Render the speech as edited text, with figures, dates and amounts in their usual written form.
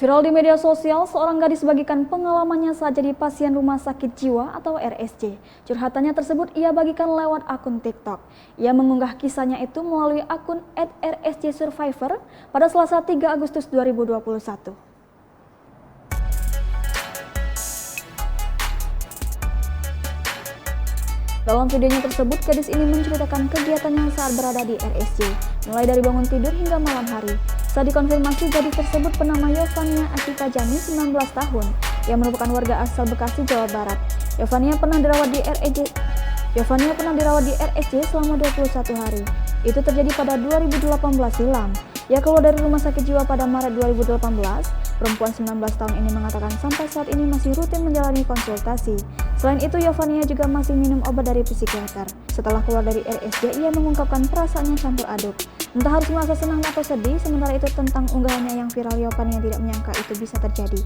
Viral di media sosial, seorang gadis bagikan pengalamannya saat jadi pasien rumah sakit jiwa atau RSJ. Curhatannya tersebut ia bagikan lewat akun TikTok. Ia mengunggah kisahnya itu melalui akun @rsjsurvivor pada Selasa 3 Agustus 2021. Dalam videonya tersebut, gadis ini menceritakan kegiatannya saat berada di RSJ, mulai dari bangun tidur hingga malam hari. Saat dikonfirmasi, gadis tersebut bernama Yovania Ashika Jani, 19 tahun, yang merupakan warga asal Bekasi, Jawa Barat. Yovania pernah dirawat di RSJ selama 21 hari. Itu terjadi pada 2018 silam. Ia keluar dari rumah sakit jiwa pada Maret 2018. Perempuan 19 tahun ini mengatakan sampai saat ini masih rutin menjalani konsultasi. Selain itu, Yovania juga masih minum obat dari psikiater. Setelah keluar dari RSJ, ia mengungkapkan perasaannya campur aduk. Entah harus merasa senang atau sedih, sementara itu tentang unggahannya yang viral, Yovania tidak menyangka itu bisa terjadi.